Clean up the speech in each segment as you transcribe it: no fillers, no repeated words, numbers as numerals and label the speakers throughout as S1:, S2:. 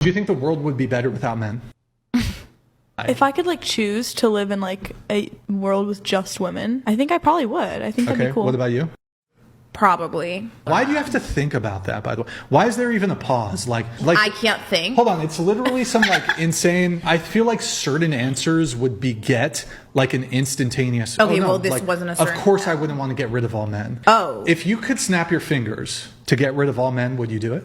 S1: Do you think the world would be better without men?
S2: If I could like choose to live in like a world with just women, I think I probably would. I think that'd be cool.
S1: What about you?
S3: Probably.
S1: Why do you have to think about that, by the way? Why is there even a pause? Like
S3: I can't think.
S1: Hold on, it's literally some like insane. I feel like certain answers would beget like an instantaneous.
S3: Okay, well, this wasn't a certain.
S1: Of course, I wouldn't want to get rid of all men.
S3: Oh.
S1: If you could snap your fingers to get rid of all men, would you do it?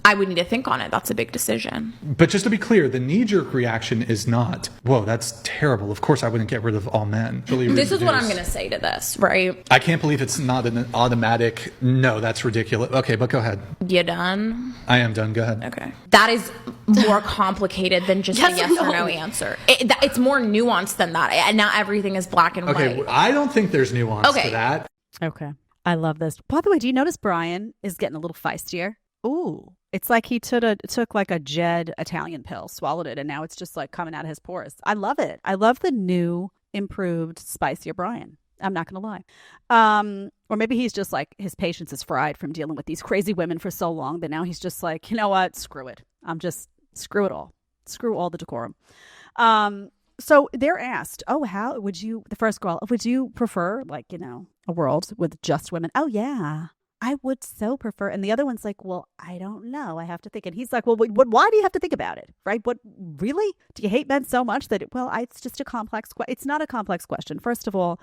S3: I would need to think on it. That's a big decision.
S1: But just to be clear, the knee-jerk reaction is not, whoa, that's terrible. Of course I wouldn't get rid of all men.
S3: This is what I'm going to say to this, right?
S1: I can't believe it's not an automatic, no, that's ridiculous. Okay, but go ahead.
S3: You done?
S1: I am done. Go ahead.
S3: Okay. That is more complicated than just a yes or no answer. It's more nuanced than that. And now everything is black and white.
S1: Okay, I don't think there's nuance to that.
S4: Okay. I love this. By the way, do you notice Brian is getting a little feistier? Ooh. It's like he took like a Jed Italian pill, swallowed it, and now it's just like coming out of his pores. I love it. I love the new, improved, spicier Brian. I'm not going to lie. Or maybe he's just like, his patience is fried from dealing with these crazy women for so long that now he's just like, you know what? Screw it. Screw it all. Screw all the decorum. So they're asked, how would you, the first girl, would you prefer like, a world with just women? Oh, yeah. I would so prefer. And the other one's like, well, I don't know. I have to think. And he's like, well, why do you have to think about it? Right? What, really? Do you hate men so much that, it's just a complex question. It's not a complex question. First of all,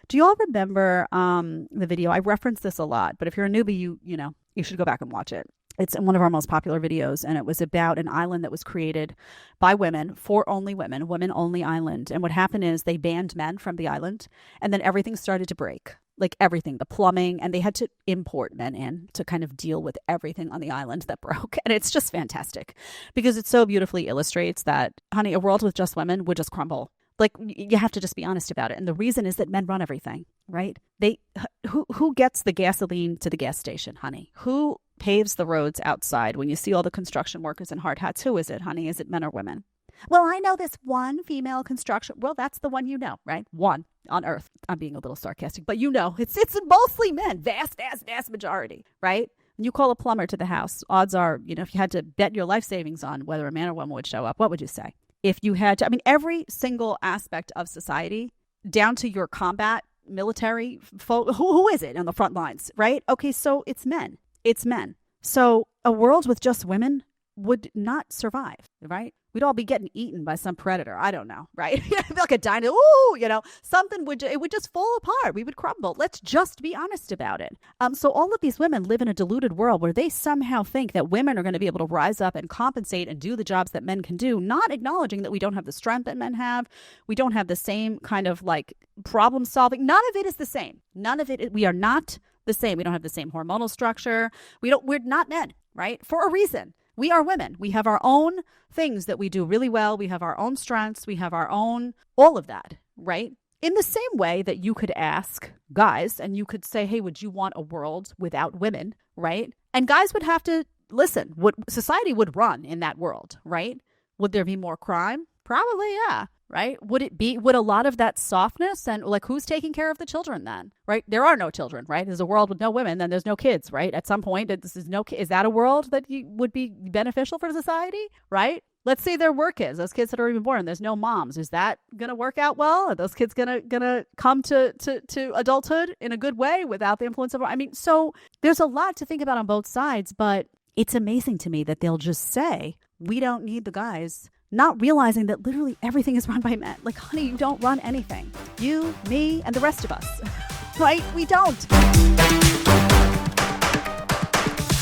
S4: do you all remember the video? I reference this a lot, but if you're a newbie, you should go back and watch it. It's one of our most popular videos, and it was about an island that was created by women for only women, women-only island. And what happened is they banned men from the island, and then everything started to break. Like everything, the plumbing, and they had to import men in to kind of deal with everything on the island that broke. And it's just fantastic because it so beautifully illustrates that, honey, a world with just women would just crumble. Like, you have to just be honest about it. And the reason is that men run everything, right? Who gets the gasoline to the gas station, honey? Who paves the roads outside when you see all the construction workers in hard hats? Who is it, honey? Is it men or women? Well, I know this one female construction. Well, that's the one right? One on Earth. I'm being a little sarcastic, but it's mostly men. Vast majority, right? When you call a plumber to the house, odds are, if you had to bet your life savings on whether a man or woman would show up, what would you say? If you had to, every single aspect of society, down to your combat, military, who is it on the front lines, right? Okay, so it's men. It's men. So a world with just women would not survive, right? We'd all be getting eaten by some predator. I don't know, right? Like a dino. Ooh, something would just fall apart. We would crumble. Let's just be honest about it. So all of these women live in a deluded world where they somehow think that women are going to be able to rise up and compensate and do the jobs that men can do, not acknowledging that we don't have the strength that men have. We don't have the same kind of like problem solving. None of it is the same. None of it. We are not the same. We don't have the same hormonal structure. We're not men, right? For a reason. We are women. We have our own things that we do really well. We have our own strengths. We have our own, all of that, right? In the same way that you could ask guys and you could say, hey, would you want a world without women, right? And guys would have to listen. What society would run in that world, right? Would there be more crime? Probably, yeah. Right? Would a lot of that softness and like who's taking care of the children then? Right? There are no children, right? There's a world with no women, then there's no kids, right? At some point, is that a world that would be beneficial for society? Right? Let's say there were kids, those kids that are even born, there's no moms. Is that going to work out well? Are those kids gonna come to adulthood in a good way without the influence of, so there's a lot to think about on both sides, but it's amazing to me that they'll just say, we don't need the guys, not realizing that literally everything is run by men. Like, honey, you don't run anything. You, me, and the rest of us, right? We don't.